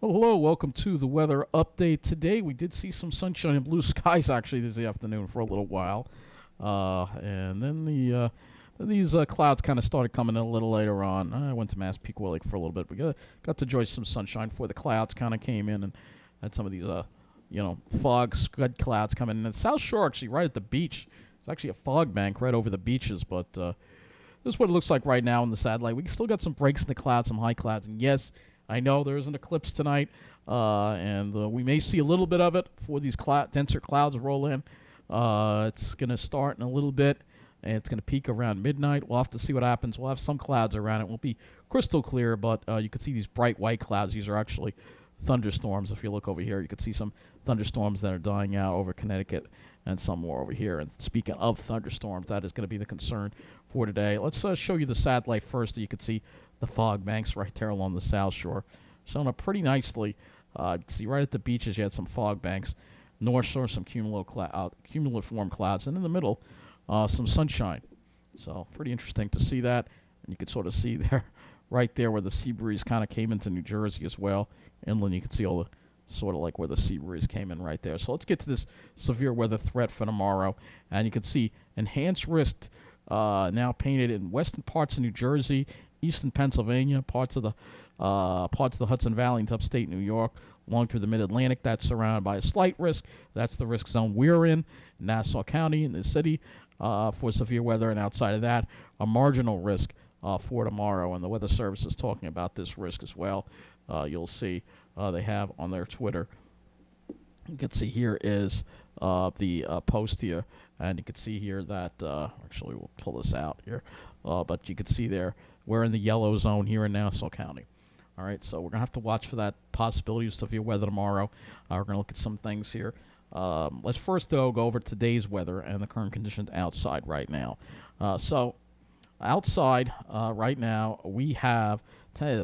Well, hello, welcome to the weather update. Today we did see some sunshine and blue skies actually this afternoon for a little while, and then these clouds kind of started coming in a little later on. I went to Massapequa Lake for a little bit. We got to enjoy some sunshine before the clouds kind of came in and had some of these fog scud clouds coming in. And the South Shore actually right at the beach. It's actually a fog bank right over the beaches, but this is what it looks like right now in the satellite. We still got some breaks in the clouds, some high clouds, and yes, I know there is an eclipse tonight, and we may see a little bit of it before these denser clouds roll in. It's going to start in a little bit, and it's going to peak around midnight. We'll have to see what happens. We'll have some clouds around it. It won't be crystal clear, but you can see these bright white clouds. These are actually thunderstorms. If you look over here, you can see some thunderstorms that are dying out over Connecticut and some more over here. And speaking of thunderstorms, that is going to be the concern for today. Let's show you the satellite first so you can see the fog banks right there along the South Shore. Showing up pretty nicely. You can see right at the beaches you had some fog banks. North Shore, some cumuliform clouds. And in the middle, some sunshine. So pretty interesting to see that. And you can sort of see there, right there where the sea breeze kind of came into New Jersey as well. Inland you can see all the sort of like where the sea breeze came in right there. So let's get to this severe weather threat for tomorrow. And you can see enhanced risk now painted in western parts of New Jersey, eastern Pennsylvania, parts of the Hudson Valley into upstate New York, along through the Mid-Atlantic. That's surrounded by a slight risk. That's the risk zone we're in Nassau County, in the city, for severe weather. And outside of that, a marginal risk for tomorrow. And the Weather Service is talking about this risk as well. You'll see they have on their Twitter. You can see here is the post here, and you can see here that actually we'll pull this out here, but you can see there we're in the yellow zone here in Nassau County. All right, so we're gonna have to watch for that possibility of severe weather tomorrow. We're gonna look at some things here. Let's first though go over today's weather and the current conditions outside right now. So outside right now we have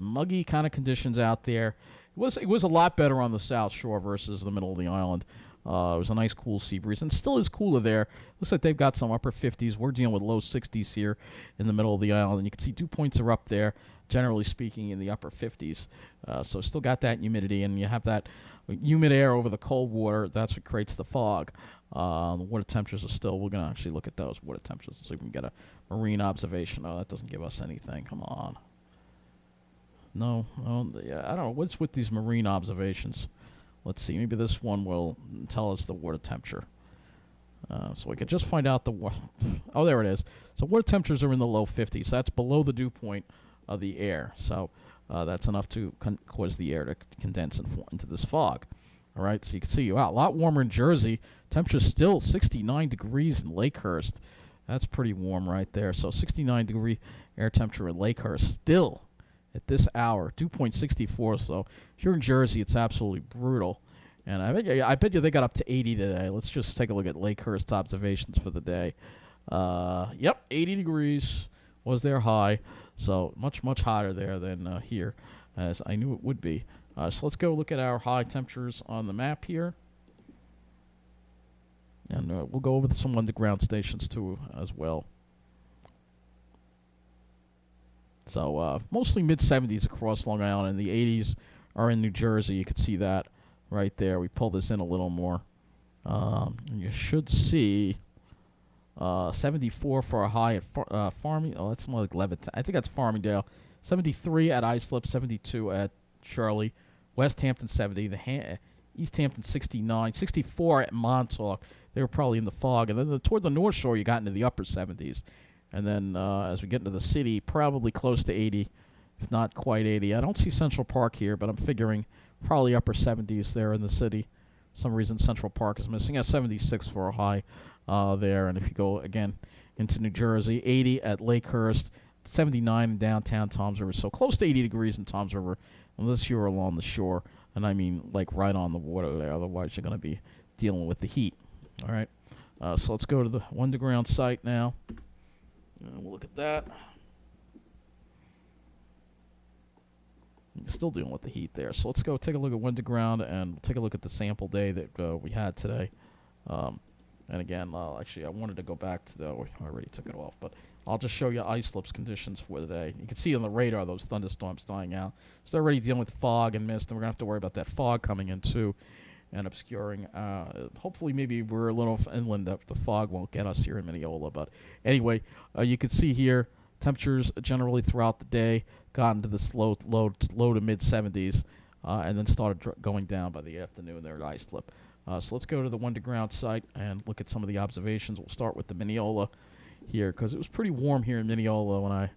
muggy kind of conditions out there. It was a lot better on the South Shore versus the middle of the island. It was a nice cool sea breeze, and still is cooler there. Looks like they've got some upper 50s. We're dealing with low 60s here in the middle of the island, and you can see dew points are up there, generally speaking, in the upper 50s. So still got that humidity, and you have that humid air over the cold water. That's what creates the fog. The water temperatures are still, we're going to actually look at those water temperatures so we can get a marine observation. Oh, that doesn't give us anything. Come on. No, yeah, I don't know. What's with these marine observations? Let's see. Maybe this one will tell us the water temperature. So we could just find out the oh, there it is. So water temperatures are in the low 50s. That's below the dew point of the air. So that's enough to cause the air to condense and form into this fog. All right. So you can see, wow, a lot warmer in Jersey. Temperature's still 69 degrees in Lakehurst. That's pretty warm right there. So 69 degree air temperature in Lakehurst still at this hour, 2.64. So if you're in Jersey, it's absolutely brutal. And I bet you they got up to 80 today. Let's just take a look at Lakehurst observations for the day. Yep, 80 degrees was their high. So much hotter there than here, as I knew it would be. So let's go look at our high temperatures on the map here. And we'll go over some underground stations too as well. So mostly mid-70s across Long Island, and the 80s are in New Jersey. You can see that right there. We pull this in a little more. And you should see 74 for a high at Farming. Oh, that's more like Levitt. I think that's Farmingdale. 73 at Islip, 72 at Shirley. West Hampton 70. East Hampton 69. 64 at Montauk. They were probably in the fog. And then toward the North Shore, you got into the upper 70s. And then as we get into the city, probably close to 80, if not quite 80. I don't see Central Park here, but I'm figuring probably upper 70s there in the city. For some reason Central Park is missing. At 76 for a high there. And if you go, again, into New Jersey, 80 at Lakehurst, 79 in downtown Toms River. So close to 80 degrees in Toms River, unless you're along the shore. And I mean like right on the water there. Otherwise, you're going to be dealing with the heat. All right. So let's go to the underground site now. We'll look at that. Still dealing with the heat there. So let's go take a look at underground and take a look at the sample day that we had today. And again, actually, I wanted to go back to the. Oh, I already took it off, but I'll just show you ice slips conditions for today. You can see on the radar those thunderstorms dying out. So they're already dealing with fog and mist, and we're going to have to worry about that fog coming in too and obscuring. Hopefully, maybe we're a little inland that the fog won't get us here in Mineola. But anyway, you can see here temperatures generally throughout the day got into the low to mid 70s, and then started going down by the afternoon there at ice slip. So let's go to the one-to-ground site and look at some of the observations. We'll start with the Mineola here because it was pretty warm here in Mineola when I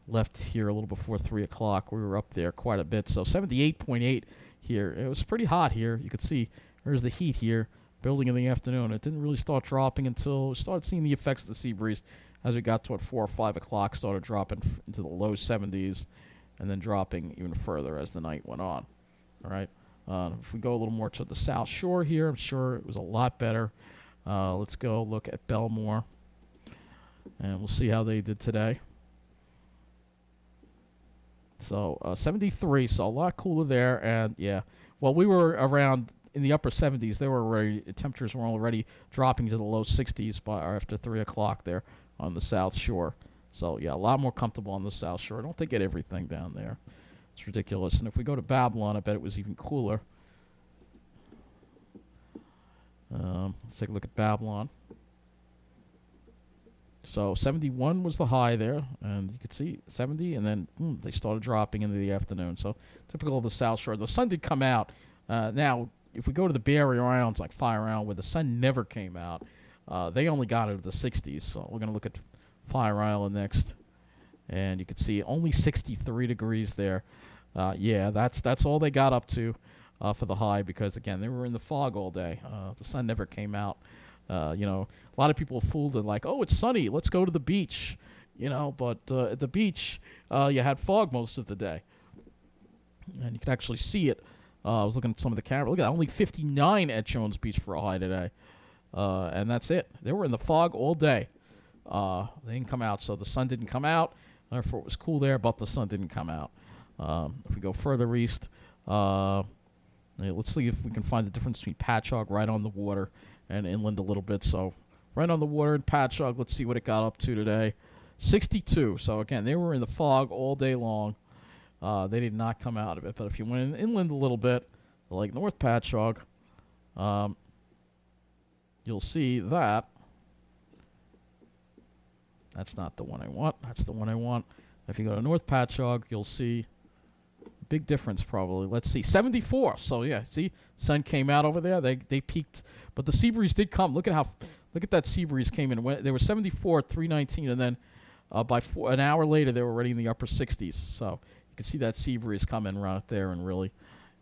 left here a little before 3 o'clock. We were up there quite a bit. So 78.8 here. It was pretty hot here. You could see there's the heat here building in the afternoon. It didn't really start dropping until we started seeing the effects of the sea breeze as we got toward 4 or 5 o'clock, started dropping into the low 70s and then dropping even further as the night went on. All right. If we go a little more to the South Shore here, I'm sure it was a lot better. Let's go look at Belmore, and we'll see how they did today. So 73, so a lot cooler there, and yeah, well, we were around in the upper 70s. They were already, temperatures were already dropping to the low 60s by after 3 o'clock there on the South Shore. So yeah, a lot more comfortable on the South Shore. I don't think get everything down there. It's ridiculous. And if we go to Babylon, I bet it was even cooler. Let's take a look at Babylon. So 71 was the high there, and you could see 70, and then they started dropping into the afternoon. So typical of the South Shore. The sun did come out. Now, if we go to the Bay Area Islands like Fire Island, where the sun never came out, they only got into the 60s. So we're going to look at Fire Island next, and you can see only 63 degrees there. Yeah, that's all they got up to for the high because, again, they were in the fog all day. The sun never came out. A lot of people fooled and like, oh, it's sunny, let's go to the beach. But at the beach, you had fog most of the day. And you could actually see it. I was looking at some of the camera. Look at that, only 59 at Jones Beach for a high today. And that's it. They were in the fog all day. They didn't come out, so the sun didn't come out. Therefore, it was cool there, but the sun didn't come out. If we go further east, let's see if we can find the difference between Patchogue right on the water and inland a little bit. So right on the water in Patchogue, let's see what it got up to today. 62. So again, they were in the fog all day long. They did not come out of it. But if you went inland a little bit, like North Patchogue, you'll see that. That's not the one I want. That's the one I want. If you go to North Patchogue, you'll see big difference probably. Let's see, 74. So yeah, see, sun came out over there. They peaked, but the sea breeze did come. Look at that sea breeze came in. They were 74 at 3:19, and then by an hour later they were already in the upper 60s. So you can see that sea breeze come in right there and really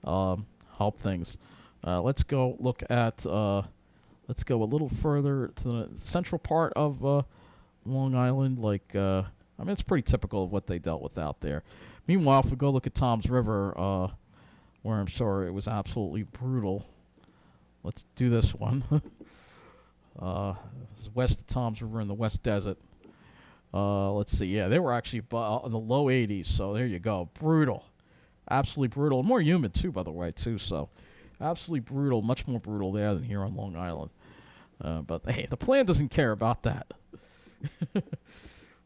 help things. Let's go look at. Let's go a little further to the central part of Long Island. It's pretty typical of what they dealt with out there. Meanwhile, if we go look at Tom's River, where I'm sure it was absolutely brutal. Let's do this one. This is west of Tom's River in the West Desert. Let's see. Yeah, they were actually in the low 80s, so there you go. Brutal. Absolutely brutal. More humid, too, by the way, too. So absolutely brutal, much more brutal there than here on Long Island. But, hey, the plan doesn't care about that.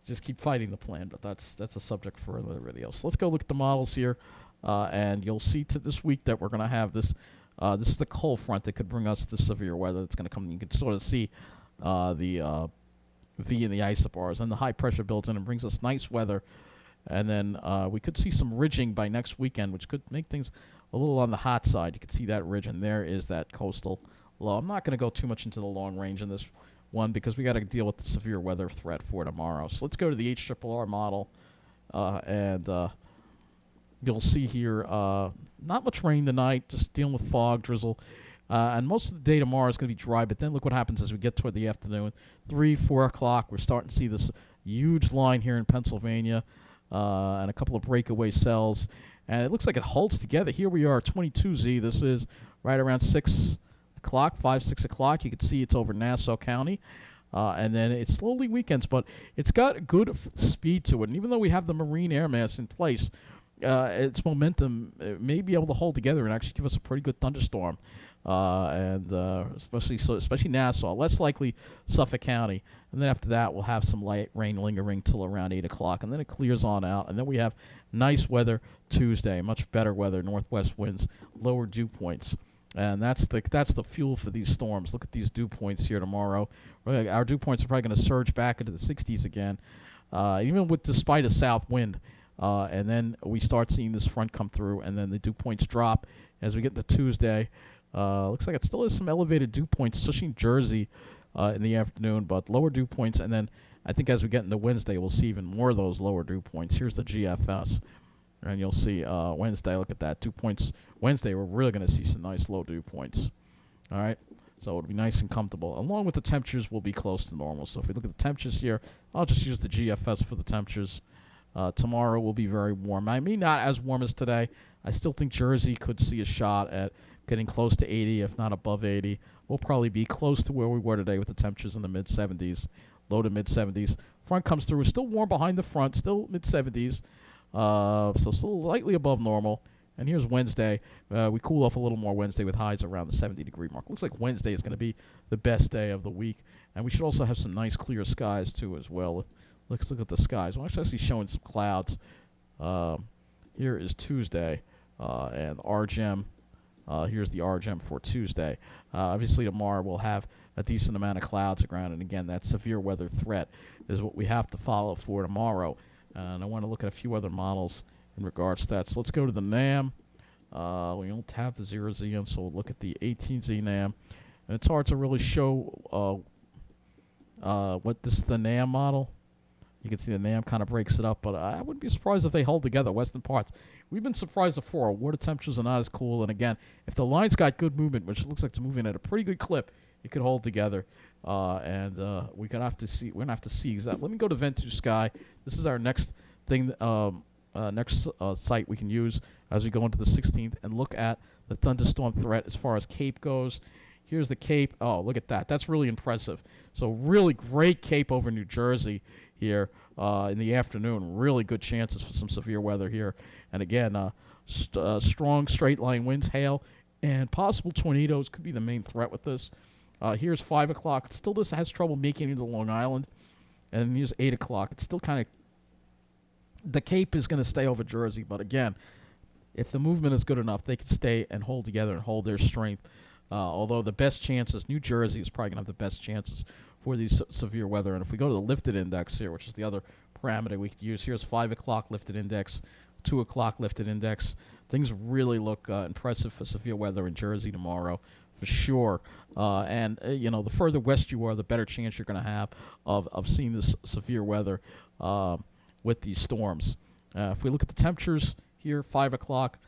Just keep fighting the plan, but that's a subject for another video. So let's go look at the models here, and you'll see this week that we're going to have this. This is the cold front that could bring us the severe weather that's going to come. You can sort of see the V in the isobars, and the high pressure builds in and brings us nice weather. And then we could see some ridging by next weekend, which could make things a little on the hot side. You can see that ridge, and there is that coastal low. I'm not going to go too much into the long range in this one because we got to deal with the severe weather threat for tomorrow. So let's go to the HRRR model, and you'll see here not much rain tonight, just dealing with fog, drizzle, and most of the day tomorrow is going to be dry. But then look what happens as we get toward the afternoon, 3, 4 o'clock. We're starting to see this huge line here in Pennsylvania, and a couple of breakaway cells, and it looks like it holds together. Here we are, 22Z. This is right around 6 o'clock, 5, 6 o'clock. You can see it's over Nassau County, and then it slowly weakens, but it's got good speed to it. And even though we have the marine air mass in place, its momentum may be able to hold together and actually give us a pretty good thunderstorm and especially Nassau. Less likely Suffolk County, and then after that we'll have some light rain lingering till around 8 o'clock, and then it clears on out, and then we have nice weather Tuesday, much better weather, northwest winds, lower dew points. And that's the fuel for these storms. Look at these dew points here tomorrow. Our dew points are probably going to surge back into the 60s again, even despite a south wind. And then we start seeing this front come through, and then the dew points drop as we get into Tuesday. Looks like it still has some elevated dew points, especially in Jersey in the afternoon, but lower dew points. And then I think as we get into Wednesday, we'll see even more of those lower dew points. Here's the GFS. And you'll see Wednesday, look at that, 2 points. Wednesday, we're really going to see some nice low dew points. All right, so it'll be nice and comfortable. Along with the temperatures, will be close to normal. So if we look at the temperatures here, I'll just use the GFS for the temperatures. Tomorrow will be very warm. I mean, not as warm as today. I still think Jersey could see a shot at getting close to 80, if not above 80. We'll probably be close to where we were today with the temperatures in the mid-70s, low to mid-70s. Front comes through. We're still warm behind the front, still mid-70s. So still slightly above normal. And here's Wednesday. We cool off a little more Wednesday with highs around the 70-degree mark. Looks like Wednesday is going to be the best day of the week. And we should also have some nice clear skies, too, as well. Let's look at the skies. Well, actually showing some clouds. Here is Tuesday. And RGEM. Here's the RGEM for Tuesday. Obviously, tomorrow we'll have a decent amount of clouds around. And, again, that severe weather threat is what we have to follow for tomorrow. And I want to look at a few other models in regards to that. So let's go to the NAM. We don't have the 0Z in, so we'll look at the 18Z NAM. And it's hard to really show what this is the NAM model. You can see the NAM kind of breaks it up, but I wouldn't be surprised if they hold together, western parts. We've been surprised before. Water temperatures are not as cool. And again, if the line's got good movement, which looks like it's moving at a pretty good clip, it could hold together. And we're gonna have to see exactly. Let me go to Ventu Sky. This is our next thing, next site we can use as we go into the 16th and look at the thunderstorm threat as far as Cape goes. Here's the Cape. Oh, look at that. That's really impressive. So really great Cape over New Jersey here in the afternoon. Really good chances for some severe weather here. And again, strong straight line winds, hail, and possible tornadoes could be the main threat with this. Here's 5 o'clock. It still has trouble making it into Long Island. And here's 8 o'clock. It's still kind of... The Cape is going to stay over Jersey. But again, if the movement is good enough, they can stay and hold together and hold their strength. Although the best chances, New Jersey is probably going to have the best chances for these severe weather. And if we go to the lifted index here, which is the other parameter we could use, here's 5 o'clock lifted index, 2 o'clock lifted index. Things really look impressive for severe weather in Jersey tomorrow. For sure. The further west you are, the better chance you're going to have of seeing this severe weather with these storms. If we look at the temperatures here, 5 o'clock,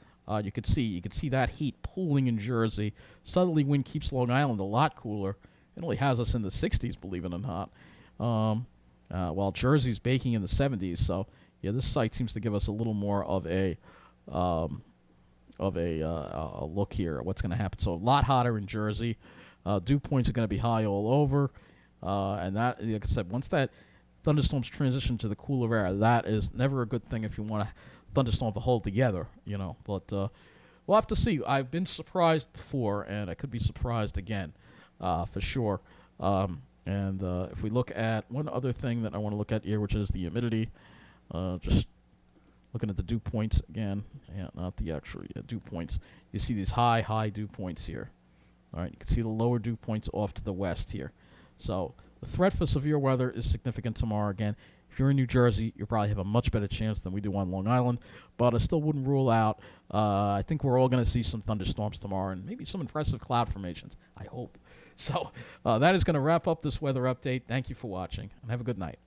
you could see that heat pooling in Jersey. Southerly wind keeps Long Island a lot cooler. It only has us in the 60s, believe it or not, while Jersey's baking in the 70s. So, yeah, this site seems to give us a little more of a look here at what's going to happen. So a lot hotter in Jersey. Dew points are going to be high all over. And that, like I said, once that thunderstorms transition to the cooler air, that is never a good thing if you want a thunderstorm to hold together, But we'll have to see. I've been surprised before, and I could be surprised again, for sure. If we look at one other thing that I want to look at here, which is the humidity, just looking at the dew points again. Yeah, not the actual dew points. You see these high dew points here. All right, you can see the lower dew points off to the west here. So the threat for severe weather is significant tomorrow again. If you're in New Jersey, you probably have a much better chance than we do on Long Island, but I still wouldn't rule out. I think we're all going to see some thunderstorms tomorrow and maybe some impressive cloud formations, I hope. So that is going to wrap up this weather update. Thank you for watching, and have a good night.